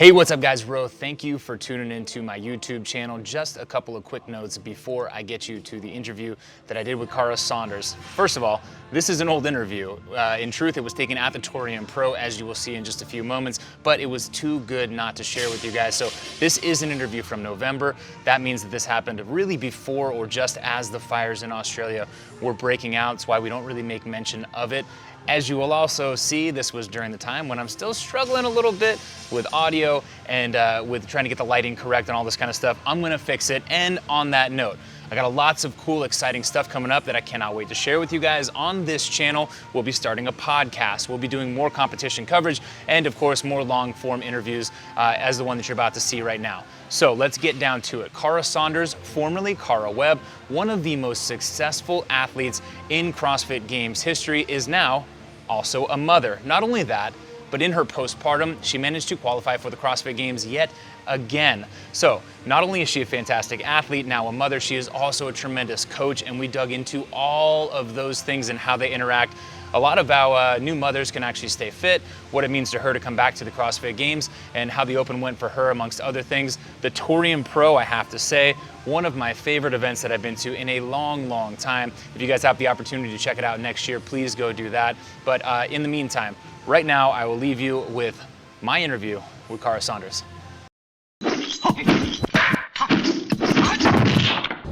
Hey, what's up guys? Ro, thank you for tuning into my YouTube channel. Just a couple of quick notes before I get you to the interview that I did with Saunders. First of all, this is an old interview. In truth, it was taken at the Torium Pro, as you will see in just a few moments, but it was too good not to share with you guys. So this is an interview from November. That means that this happened really before or just as the fires in Australia were breaking out. It's why we don't really make mention of it. As you will also see, this was during the time when I'm still struggling a little bit with audio and with trying to get the lighting correct and all this kind of stuff. I'm gonna fix it. And on that note, I got lots of cool, exciting stuff coming up that I cannot wait to share with you guys on this channel. We'll be starting a podcast. We'll be doing more competition coverage and of course, more long form interviews as the one that you're about to see right now. So let's get down to it. Saunders, formerly Cara Webb, one of the most successful athletes in CrossFit Games history, is now also a mother. Not only that, but in her postpartum, she managed to qualify for the CrossFit Games yet again. So not only is she a fantastic athlete, now a mother, she is also a tremendous coach, and we dug into all of those things and how they interact. A lot of how new mothers can actually stay fit, what it means to her to come back to the CrossFit Games, and how the Open went for her, amongst other things. The Torium Pro, I have to say, one of my favorite events that I've been to in a long, long time. If you guys have the opportunity to check it out next year, please go do that. But in the meantime, right now, I will leave you with my interview with Saunders.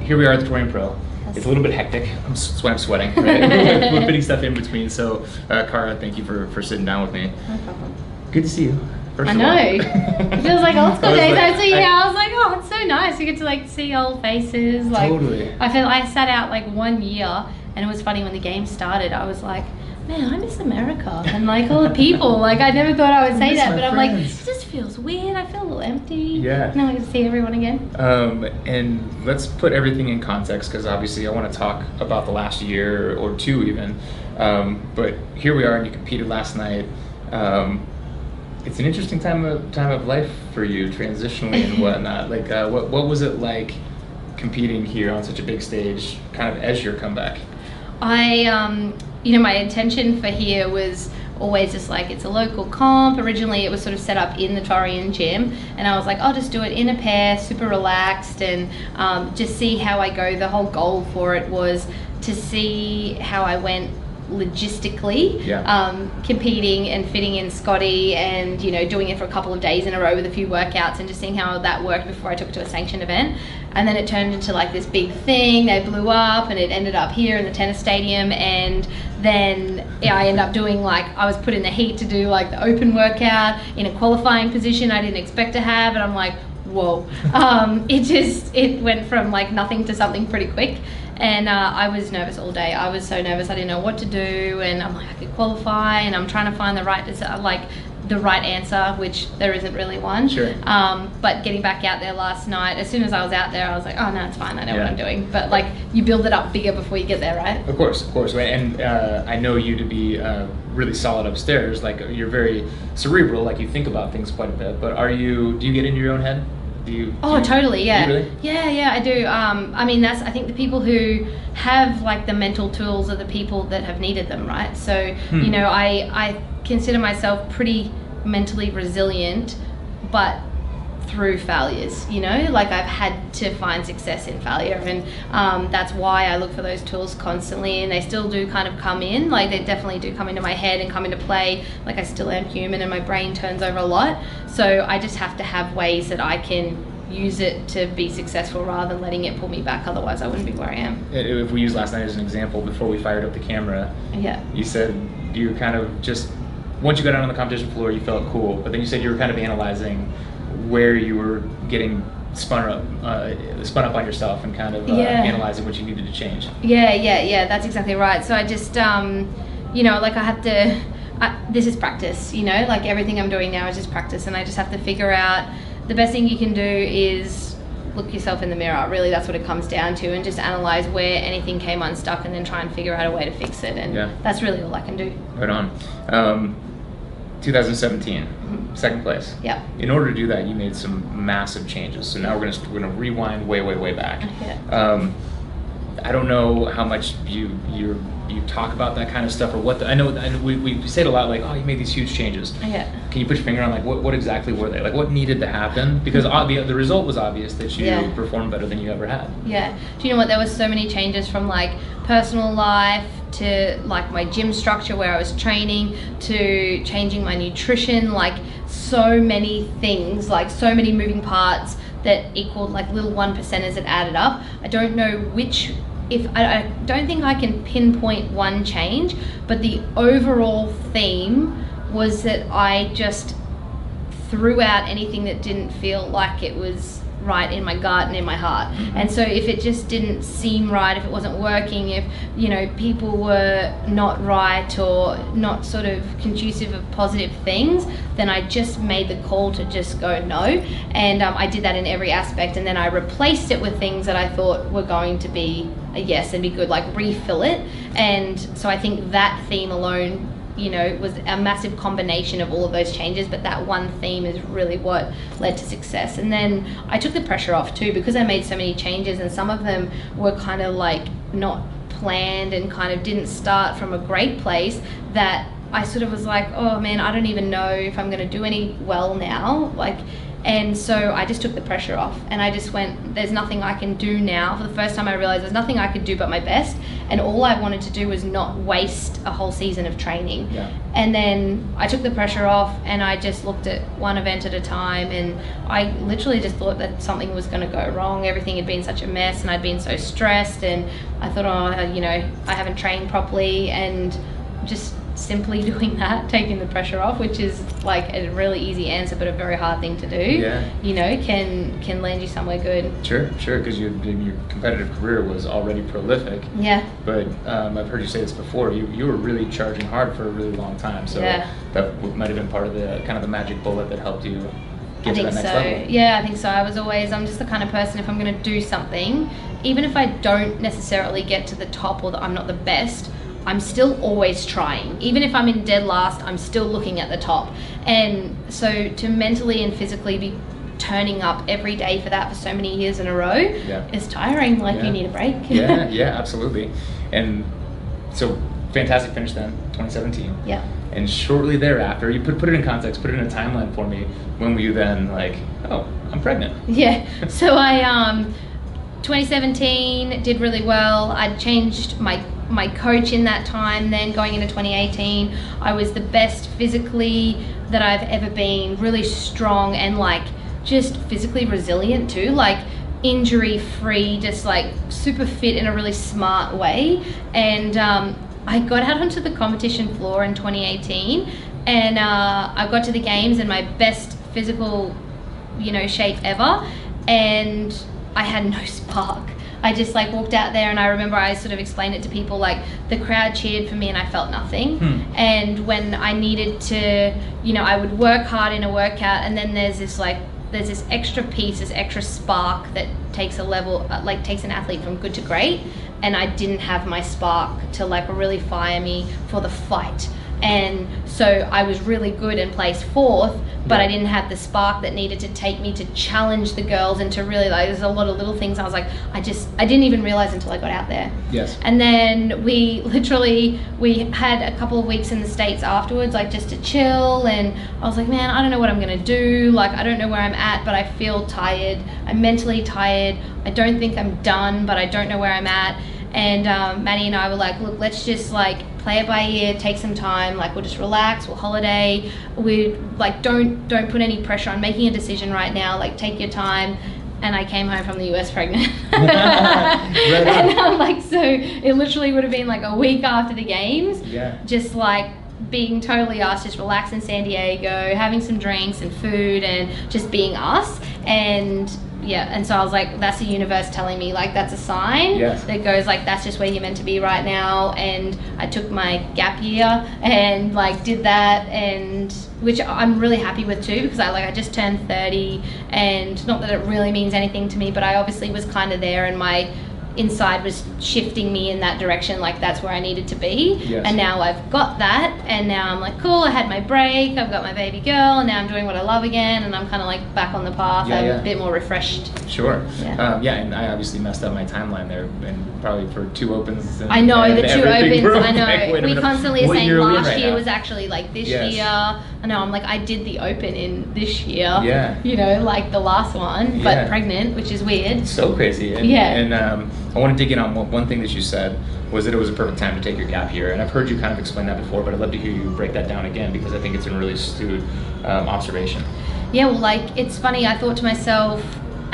Here we are at the Torium Pro. It's a little bit hectic. I'm sweating, right? We're putting stuff in between. So, Cara, thank you for sitting down with me. No problem. Good to see you. I know. It feels like old school days. I see you. I was like, oh, it's so nice. You get to like see old faces. Like, totally. I sat out like 1 year, and it was funny when the game started. I was like, man, I miss America and like all the people. Like I never thought I would say that, but I'm like, it just feels weird. I feel a little empty. Yeah. Now I get to see everyone again. And let's put everything in context, because obviously I want to talk about the last year or two even. But here we are, and you competed last night. It's an interesting time of life for you, transitionally and whatnot. Like, what was it like competing here on such a big stage, kind of as your comeback? You know, my intention for here was always just like, it's a local comp. Originally it was sort of set up in the Torium gym, and I was like, I'll just do it in a pair, super relaxed, and just see how I go. The whole goal for it was to see how I went logistically, competing and fitting in Scotty, and you know, doing it for a couple of days in a row with a few workouts, and just seeing how that worked before I took it to a sanctioned event. And then it turned into like this big thing. They blew up, and it ended up here in the tennis stadium. And then I ended up doing, like, I was put in the heat to do like the open workout in a qualifying position I didn't expect to have, and I'm like, whoa. It went from like nothing to something pretty quick. And I was nervous all day. I was so nervous, I didn't know what to do, and I'm like, I could qualify, and I'm trying to find the right answer, which there isn't really one. Sure. But getting back out there last night, as soon as I was out there, I was like, oh no, it's fine, I know what I'm doing. But like, you build it up bigger before you get there, right? Of course. And I know you to be really solid upstairs. Like, you're very cerebral, like you think about things quite a bit. But do you get into your own head? Totally, yeah. Do you really? Yeah, I do. I mean, I think the people who have like the mental tools are the people that have needed them, right? So, you know, I consider myself pretty mentally resilient, but through failures, you know, like I've had to find success in failure, and that's why I look for those tools constantly, and they still do kind of come in, like they definitely do come into my head and come into play. Like, I still am human and my brain turns over a lot, so I just have to have ways that I can use it to be successful rather than letting it pull me back. Otherwise I wouldn't be where I am. If we use last night as an example, before we fired up the camera, you said you kind of just, once you got out on the competition floor, you felt cool, but then you said you were kind of analyzing where you were getting spun up on yourself, and kind of analyzing what you needed to change. Yeah, that's exactly right. So I just, you know, like I have to, this is practice, you know, like everything I'm doing now is just practice, and I just have to figure out, the best thing you can do is look yourself in the mirror. Really, that's what it comes down to, and just analyze where anything came unstuck, and then try and figure out a way to fix it, and that's really all I can do. Right on. 2017, second place. Yeah. In order to do that, you made some massive changes. So now we're gonna rewind way back. Yeah. I don't know how much you're you talk about that kind of stuff, or what? I know we say it a lot, like, oh, you made these huge changes. Yeah. Can you put your finger on like what exactly were they? Like what needed to happen? Because the result was obvious that you performed better than you ever had. Yeah. Do you know what? There was so many changes from like personal life to like my gym structure where I was training to changing my nutrition, like so many things, like so many moving parts that equaled like little 1%ers that added up. I don't know which. I don't think I can pinpoint one change, but the overall theme was that I just threw out anything that didn't feel like it was right in my gut and in my heart. And so if it just didn't seem right, if it wasn't working, if people were not right or not sort of conducive of positive things, then I just made the call to just go no. And I did that in every aspect, and then I replaced it with things that I thought were going to be a yes and be good, like refill it. And so I think that theme alone was a massive combination of all of those changes, but that one theme is really what led to success. And then I took the pressure off too, because I made so many changes, and some of them were kind of like not planned and kind of didn't start from a great place, that I sort of was like, oh man, I don't even know if I'm going to do any well now. And so I just took the pressure off, and I just went, there's nothing I can do now. For the first time I realized there's nothing I could do but my best, and all I wanted to do was not waste a whole season of training. Yeah. And then I took the pressure off, and I just looked at one event at a time, and I literally just thought that something was going to go wrong. Everything had been such a mess, and I'd been so stressed, and I thought, I haven't trained properly, and just simply doing that, taking the pressure off, which is like a really easy answer but a very hard thing to do, can land you somewhere good. Sure, because your competitive career was already prolific. Yeah. But I've heard you say this before, you were really charging hard for a really long time, so that might have been part of the kind of the magic bullet that helped you get to that next level. Yeah, I think so. I'm just the kind of person, if I'm going to do something, even if I don't necessarily get to the top or that I'm not the best, I'm still always trying. Even if I'm in dead last, I'm still looking at the top. And so to mentally and physically be turning up every day for that for so many years in a row is tiring. You need a break. yeah, absolutely. And so fantastic finish then, 2017. Yeah. And shortly thereafter, you put it in context, put it in a timeline for me. When were you then like, oh, I'm pregnant? Yeah. So I 2017 did really well. I'd changed my coach in that time. Then going into 2018, I was the best physically that I've ever been, really strong and just physically resilient too, injury free, just super fit in a really smart way. And I got out onto the competition floor in 2018, and I got to the games in my best physical shape ever, and I had no spark. I just walked out there, and I remember I sort of explained it to people, the crowd cheered for me and I felt nothing. And when I needed to, I would work hard in a workout, and then there's this extra piece, this extra spark that takes a level, takes an athlete from good to great. And I didn't have my spark to really fire me for the fight. And so I was really good and placed fourth, but I didn't have the spark that needed to take me to challenge the girls and to really there's a lot of little things I was I didn't even realize until I got out there. Yes. And then we had a couple of weeks in the States afterwards, just to chill, and I was man, I don't know what I'm gonna do. I don't know where I'm at, but I feel tired. I'm mentally tired. I don't think I'm done, but I don't know where I'm at. And Maddie and I were look, let's just play it by ear, take some time, we'll just relax, we'll holiday, we don't put any pressure on making a decision right now, take your time. And I came home from the US pregnant. And so it literally would have been a week after the games, just being totally us, just relax in San Diego, having some drinks and food and just being us. And so I was that's the universe telling me that's a sign that goes that's just where you're meant to be right now. And I took my gap year and did that, and which I'm really happy with too, because I just turned 30, and not that it really means anything to me, but I obviously was kind of there in my inside was shifting me in that direction, like that's where I needed to be. Yes. And now I've got that, and now I'm like, cool, I had my break, I've got my baby girl, and now I'm doing what I love again, and I'm kind of like back on the path. I'm a bit more refreshed. Sure. And I obviously messed up my timeline there, and probably for 2 opens. And, I know, the 2 opens, I know. Like, we constantly are saying last year now? Was actually like this year. I know, I'm like, I did the open in this year. Yeah. You know, like the last one, but pregnant, which is weird. So crazy. And I want to dig in on one thing that you said was that it was a perfect time to take your gap year. And I've heard you kind of explain that before, but I'd love to hear you break that down again, because I think it's a really astute observation. Yeah, well, like, it's funny, I thought to myself,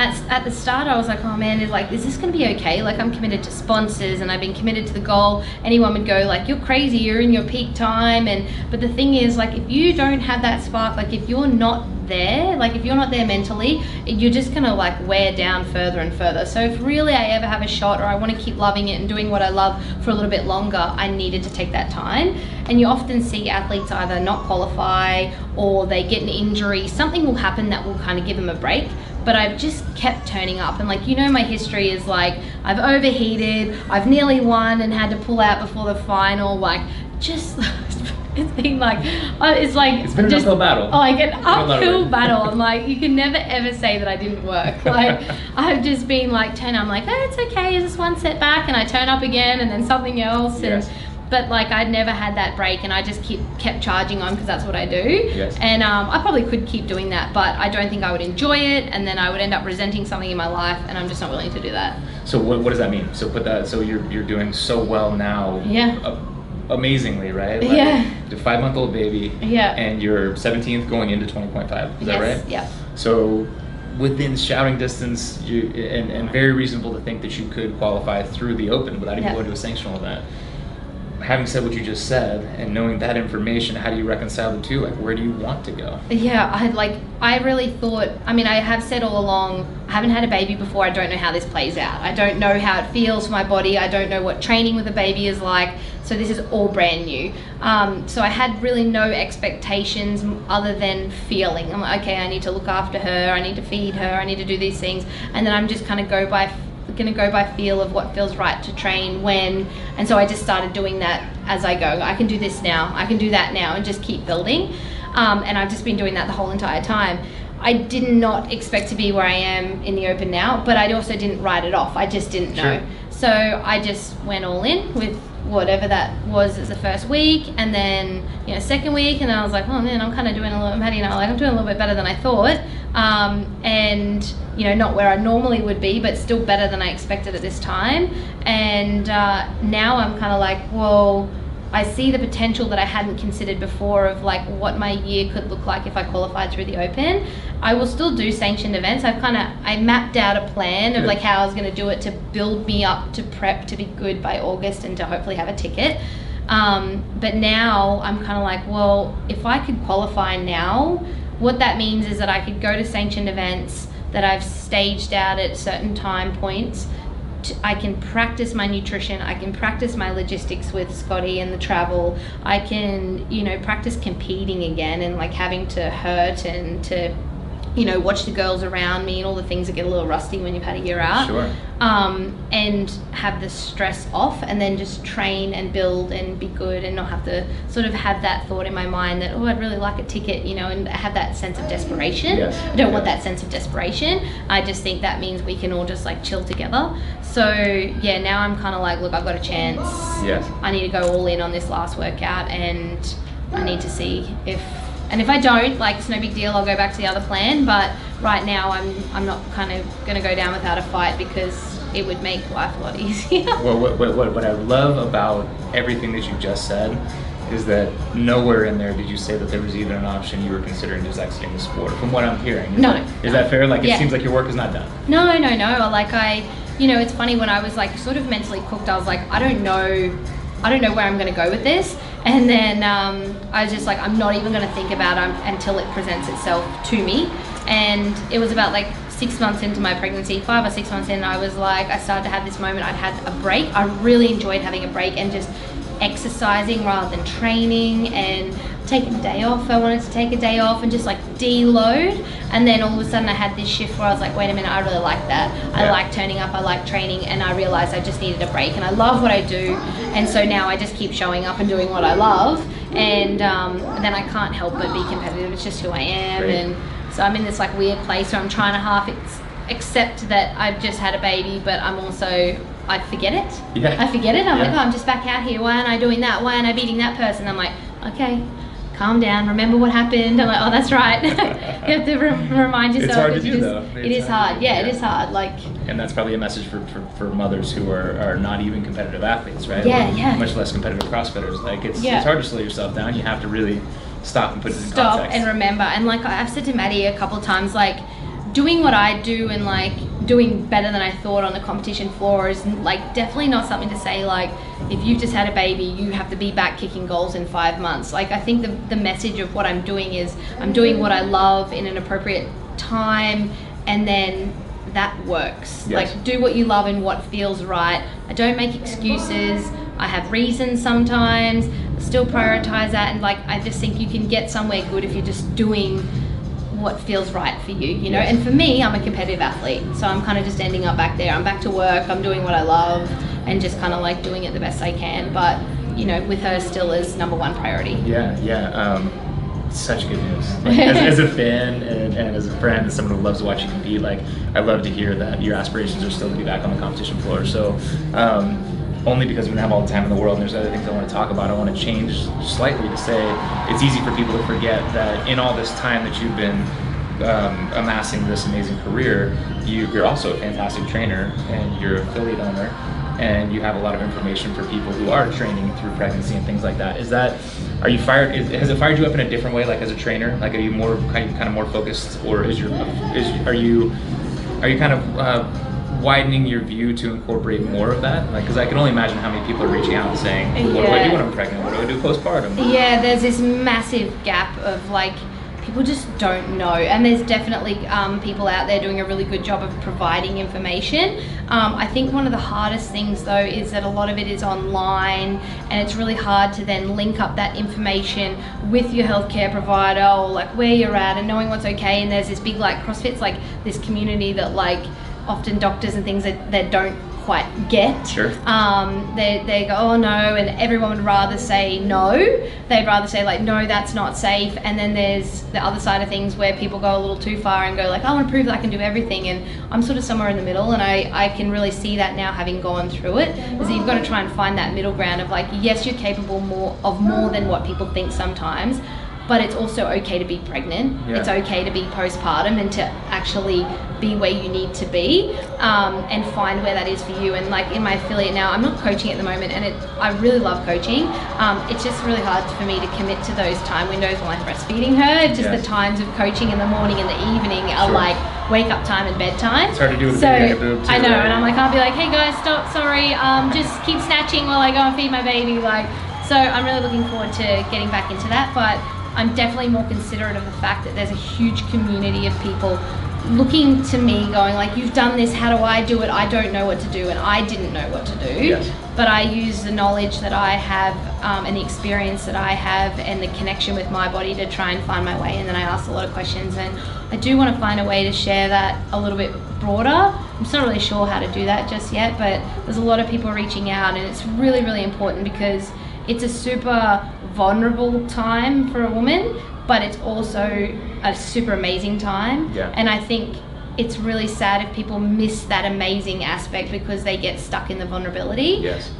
at the start, I was like, oh man, is this going to be okay? Like, I'm committed to sponsors and I've been committed to the goal. Anyone would go like, you're crazy, you're in your peak time. But the thing is, like, if you don't have that spark, like if you're not there, like if you're not there mentally, you're just going to like wear down further and further. So if really I ever have a shot, or I want to keep loving it and doing what I love for a little bit longer, I needed to take that time. And you often see athletes either not qualify or they get an injury. Something will happen that will kind of give them a break. But I've just kept turning up, and like, you know, my history is like, I've overheated, I've nearly won and had to pull out before the final, like, just, it's been like, it's been just, an uphill battle. Like an uphill battle. I'm like, you can never ever say that I didn't work. Like, I've just been like, I'm like, oh, it's okay, it's just one setback, and I turn up again, and then something else, and but like, I'd never had that break, and I just kept charging on, because that's what I do. Yes. And I probably could keep doing that, but I don't think I would enjoy it, and then I would end up resenting something in my life, and I'm just not willing to do that. So what does that mean? So you're doing so well now. Yeah. Amazingly, right? Like, the 5-month-old baby. Yeah. And you're 17th going into 20.5. Is that right? Yeah. So within shouting distance, and very reasonable to think that you could qualify through the open without even going to a sanctional event. Having said what you just said, and knowing that information, how do you reconcile the two? Like, where do you want to go? Yeah, I really thought, I mean, I have said all along, I haven't had a baby before, I don't know how this plays out. I don't know how it feels for my body, I don't know what training with a baby is like, so this is all brand new. So I had really no expectations other than feeling. I'm like, okay, I need to look after her, I need to feed her, I need to do these things, and then I'm just kind of gonna go by feel of what feels right to train when. And so I just started doing that as I go. I can do this now, I can do that now, and just keep building. And I've just been doing that the whole entire time. I did not expect to be where I am in the open now, but I also didn't write it off. I just didn't know. So I just went all in with whatever that was as the first week, and then, you know, second week, and then I was like, oh man, I'm kind of doing a little, I'm doing a little bit better than I thought. And you know, not where I normally would be, but still better than I expected at this time. And now I'm kind of like, well, I see the potential that I hadn't considered before of like what my year could look like if I qualified through the open. I will still do sanctioned events. I mapped out a plan of like how I was going to do it to build me up to prep to be good by August and to hopefully have a ticket. But now I'm kind of like, well, if I could qualify now, what that means is that I could go to sanctioned events that I've staged out at certain time points. I can practice my nutrition, I can practice my logistics with Scotty and the travel, I can, you know, practice competing again and like having to hurt and to, you know, watch the girls around me and all the things that get a little rusty when you've had a year out. Sure. And have the stress off, and then just train and build and be good and not have to sort of have that thought in my mind that, oh, I'd really like a ticket, you know, and have that sense of desperation. Yes. I don't want that sense of desperation. I just think that means we can all just like chill together. So yeah, now I'm kind of like, look, I've got a chance. Yes. I need to go all in on this last workout, and I need to see if I don't, like, it's no big deal, I'll go back to the other plan. But right now I'm not kind of going to go down without a fight, because it would make life a lot easier. Well, what I love about everything that you just said is that nowhere in there did you say that there was even an option you were considering just exiting the sport, from what I'm hearing. Is that fair? Like, it seems like your work is not done. No. Like, you know, it's funny, when I was like sort of mentally cooked, I was like, I don't know where I'm going to go with this. And then I was just like, I'm not even going to think about it until it presents itself to me. And it was about like 6 months into my pregnancy, 5 or 6 months in, I was like, I started to have this moment. I'd had a break. I really enjoyed having a break and just exercising rather than training, and taking a day off. I wanted to take a day off and just like deload. And then all of a sudden I had this shift where I was like, wait a minute, I really like that. I like turning up, I like training, and I realized I just needed a break, and I love what I do. And so now I just keep showing up and doing what I love, and then I can't help but be competitive. It's just who I am. Great. And so I'm in this like weird place where I'm trying to half accept that I've just had a baby, but I'm also, I forget it. Yeah. I forget it. I'm like, oh, I'm just back out here. Why aren't I doing that? Why aren't I beating that person? I'm like, okay, calm down. Remember what happened. I'm like, oh, that's right. You have to remind yourself. It's hard to do, though. It is hard. Yeah, it is hard. Like, and that's probably a message for mothers who are not even competitive athletes, right? Yeah, or yeah. Much less competitive CrossFitters. Like it's hard to slow yourself down. You have to really stop and put it in stop context. and remember. And like I've said to Maddie a couple of times, like doing what I do and like doing better than I thought on the competition floor is like definitely not something to say like, if you've just had a baby, you have to be back kicking goals in 5 months. Like I think the message of what I'm doing is I'm doing what I love in an appropriate time, and then that works. Yes. Like do what you love and what feels right. I don't make excuses. I have reasons sometimes, still prioritize that, and like I just think you can get somewhere good if you're just doing what feels right for you, you know. Yes. And for me, I'm a competitive athlete, so I'm kind of just ending up back there. I'm back to work, I'm doing what I love, and just kind of like doing it the best I can, but you know, with her still as number one priority. Such good news. Like, as a fan and as a friend and someone who loves to watch you compete, like I love to hear that your aspirations are still to be back on the competition floor. So only because we don't have all the time in the world and there's other things I want to talk about, I want to change slightly to say it's easy for people to forget that in all this time that you've been amassing this amazing career, you're also a fantastic trainer and you're an affiliate owner, and you have a lot of information for people who are training through pregnancy and things like that. Are you fired? Has it fired you up in a different way, like as a trainer? Like, are you more kind of more focused, or are you kind of widening your view to incorporate more of that? Like, because I can only imagine how many people are reaching out and saying, "What do I do when I'm pregnant? What do I do postpartum?" Yeah, there's this massive gap of like, people just don't know, and there's definitely people out there doing a really good job of providing information. I think one of the hardest things though is that a lot of it is online, and it's really hard to then link up that information with your healthcare provider or like where you're at and knowing what's okay. And there's this big like CrossFit's like this community that like often doctors and things that don't quite get. Sure. They go, oh no, and everyone would rather say no. They'd rather say like, no, that's not safe. And then there's the other side of things where people go a little too far and go like, I want to prove that I can do everything. And I'm sort of somewhere in the middle, and I can really see that now, having gone through it, is that you've got to try and find that middle ground of like, yes, you're capable of more than what people think sometimes, but it's also okay to be pregnant. Yeah. It's okay to be postpartum and to actually be where you need to be, and find where that is for you. And like in my affiliate now, I'm not coaching at the moment, and I really love coaching. It's just really hard for me to commit to those time windows while I'm breastfeeding her. It's just the times of coaching in the morning and the evening are like wake up time and bedtime. It's hard to do with so, the baby in a boob too, I know, right? and I'm like, I'll be like, hey guys, stop, sorry, just keep snatching while I go and feed my baby. Like, so I'm really looking forward to getting back into that, but I'm definitely more considerate of the fact that there's a huge community of people looking to me going like, you've done this, how do I do it? I don't know what to do, and I didn't know what to do. Yes. But I use the knowledge that I have, and the experience that I have, and the connection with my body to try and find my way. And then I ask a lot of questions, and I do want to find a way to share that a little bit broader. I'm just not really sure how to do that just yet, but there's a lot of people reaching out, and it's really, really important because it's a super vulnerable time for a woman, but it's also a super amazing time. Yeah. And I think it's really sad if people miss that amazing aspect because they get stuck in the vulnerability. Yes.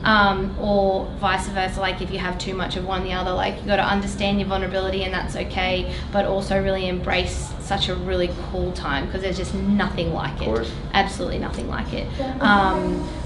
Or vice versa, like if you have too much of one or the other, like you got to understand your vulnerability, and that's okay, but also really embrace such a really cool time because there's just nothing like it. Of course. Absolutely nothing like it.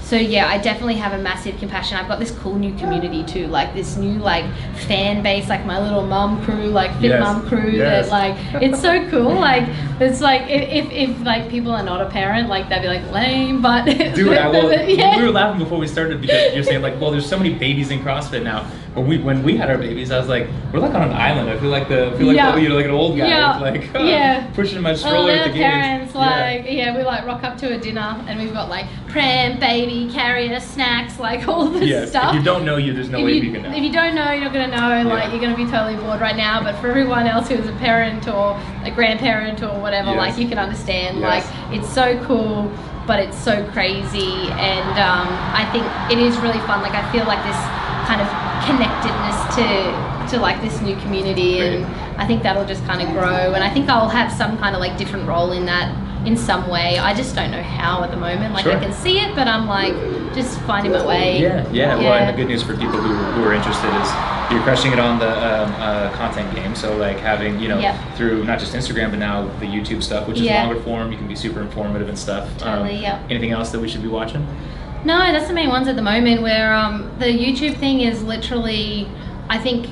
So yeah, I definitely have a massive compassion. I've got this cool new community too, like this new like fan base, like my little mum crew, like fit mum crew. Yes. That like, it's so cool. Like it's like if like people are not a parent, like they'd be like lame, but Dude, we were laughing before we started because you're saying like, well, there's so many babies in CrossFit now. when we had our babies, I was like, we're like on an island. I feel like Yeah. you know, like an old guy, Yeah. like Yeah. pushing my Well, stroller at our the games. parents, like, we like rock up to a dinner and we've got like pram, baby, carrier, snacks, like all this Yes. stuff. If you don't know, there's no way you can know. If you don't know, you're not gonna know. Like, you're gonna be totally bored right now. But for everyone else who is a parent or a grandparent or whatever, Yes. like, you can understand. Yes. Like, it's so cool, but it's so crazy, and I think it is really fun. Like, I feel like this kind of connectedness to like this new community, and I think that'll just kind of grow, and I think I'll have some kind of like different role in that in some way. I just don't know how at the moment. Like, Sure. I can see it, but I'm like just finding my way. Yeah. Well, and the good news for people who are interested is you're crushing it on the content game. So like having, you know, through not just Instagram, but now the YouTube stuff, which is longer form. You can be super informative and stuff. Totally. Anything else that we should be watching? No, that's the main ones at the moment, where the YouTube thing is literally, I think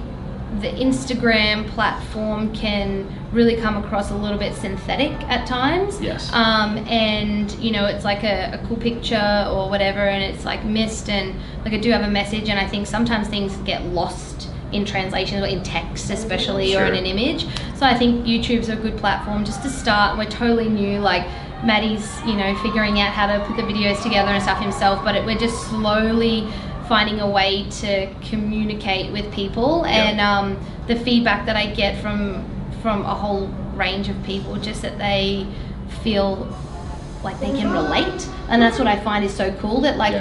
the Instagram platform can really come across a little bit synthetic at times. Yes. And you know, it's like a cool picture or whatever, and it's like missed, and like I do have a message, and I think sometimes things get lost in translation or in text especially, or in an image. So I think YouTube's a good platform just to start. We're totally new, like Maddie's, you know, figuring out how to put the videos together and stuff himself, but we're just slowly finding a way to communicate with people, and the feedback that I get from a whole range of people, just that they feel like they can relate, and that's what I find is so cool, that like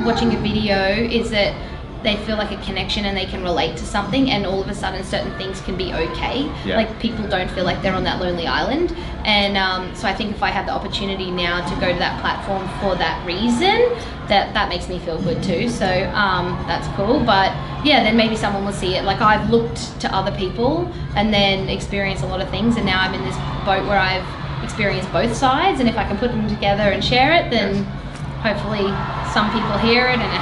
watching a video is that they feel like a connection and they can relate to something, and all of a sudden certain things can be okay. Like, people don't feel like they're on that lonely island, and so I think if I have the opportunity now to go to that platform for that reason, that makes me feel good too. So that's cool. But yeah, then maybe someone will see it. Like, I've looked to other people and then experienced a lot of things, and now I'm in this boat where I've experienced both sides, and if I can put them together and share it, then hopefully some people hear it and it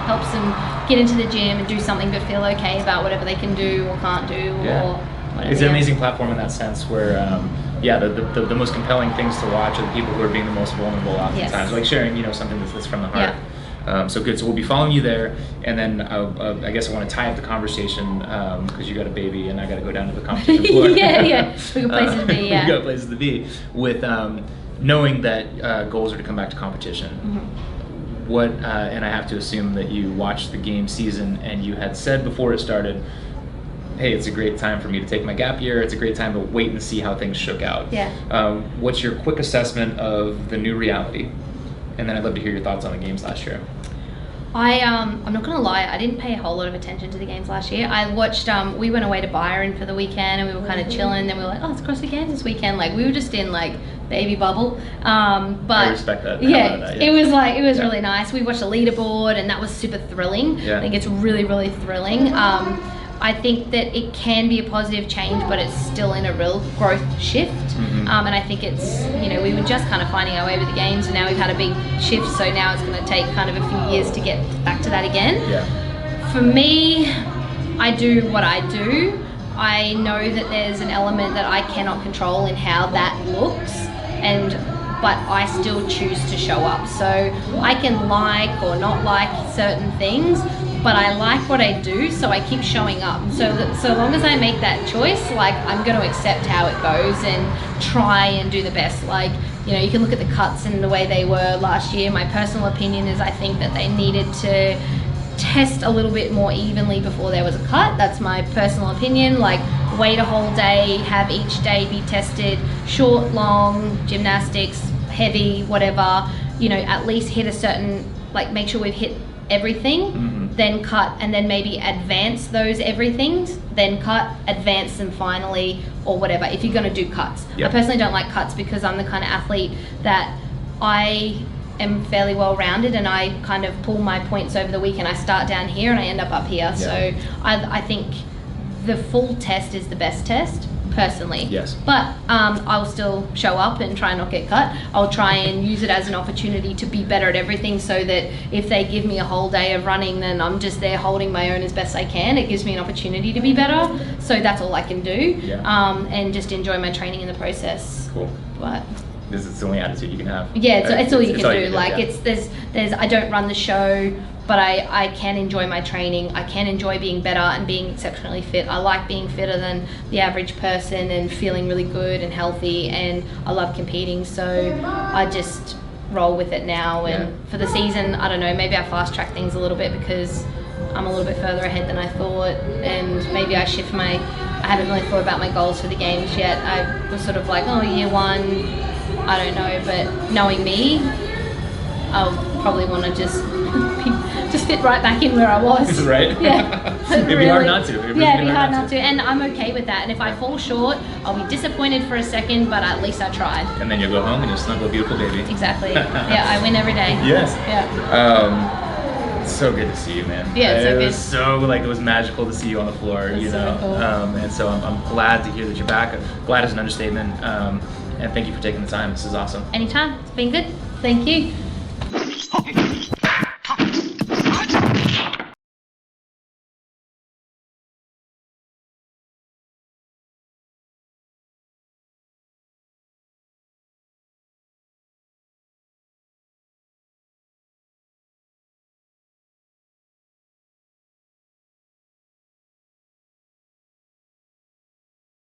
helps them get into the gym and do something but feel okay about whatever they can do or can't do, or whatever. It's an amazing platform in that sense, where the most compelling things to watch are the people who are being the most vulnerable oftentimes, like sharing, you know, something that's from the heart. So good. So we'll be following you there, and then I guess I want to tie up the conversation because you got a baby and I got to go down to the competition floor. We got places to be. We got places to be with knowing that goals are to come back to competition. What and I have to assume that you watched the game season and you had said before it started, hey, it's a great time for me to take my gap year. It's a great time to wait and see how things shook out. What's your quick assessment of the new reality? And then I'd love to hear your thoughts on the games last year. I'm not gonna lie, I didn't pay a whole lot of attention to the games last year. I watched, we went away to Byron for the weekend and we were kind of chilling, then we were like, oh, it's CrossFit Games this weekend. Like, we were just in like baby bubble. But I respect that. It was really nice. We watched a leaderboard and that was super thrilling. I think it's really, really thrilling. I think that it can be a positive change, but it's still in a real growth shift. And I think it's, you know, we were just kind of finding our way with the games, and now we've had a big shift, so now it's going to take kind of a few years to get back to that again. For me, I do what I do. I know that there's an element that I cannot control in how that looks, but I still choose to show up. So I can like or not like certain things, but I like what I do, so I keep showing up. So long as I make that choice, like, I'm going to accept how it goes and try and do the best. Like, you know, you can look at the cuts and the way they were last year. My personal opinion is I think that they needed to test a little bit more evenly before there was a cut. That's my personal opinion. Like, wait a whole day, have each day be tested, short, long, gymnastics, heavy, whatever, you know, at least hit a certain, like, make sure we've hit everything, then cut, and then maybe advance those everythings, then cut, advance them finally, or whatever, if you're going to do cuts. I personally don't like cuts because I'm the kind of athlete that I am fairly well rounded, and I kind of pull my points over the week and I start down here and I end up here. So I think the full test is the best test, personally. But I'll still show up and try and not get cut. I'll try and use it as an opportunity to be better at everything, so that if they give me a whole day of running, then I'm just there holding my own as best I can. It gives me an opportunity to be better, so that's all I can do. And just enjoy my training in the process. But this is the only attitude you can have. It's all you can do. Like, there's I don't run the show, but I can enjoy my training. I can enjoy being better and being exceptionally fit. I like being fitter than the average person and feeling really good and healthy, and I love competing, so I just roll with it now. And for the season, I don't know, maybe I fast track things a little bit because I'm a little bit further ahead than I thought, and maybe I shift I haven't really thought about my goals for the games yet. I was sort of like, oh, year one, I don't know, but knowing me, I'll probably want to just fit right back in where I was. Right? Yeah. It'd be hard not to. It'd be hard not to. And I'm okay with that. And if I fall short, I'll be disappointed for a second, but at least I tried. And then you'll go home and you'll snuggle a beautiful baby. Exactly. Yeah, I win every day. Yes. Yeah. It's so good to see you, man. Yeah, it's so good. It was so, like, it was magical to see you on the floor, That's you so know. cool. And so I'm glad to hear that you're back. Glad is an understatement. And thank you for taking the time. This is awesome. Anytime. It's been good. Thank you.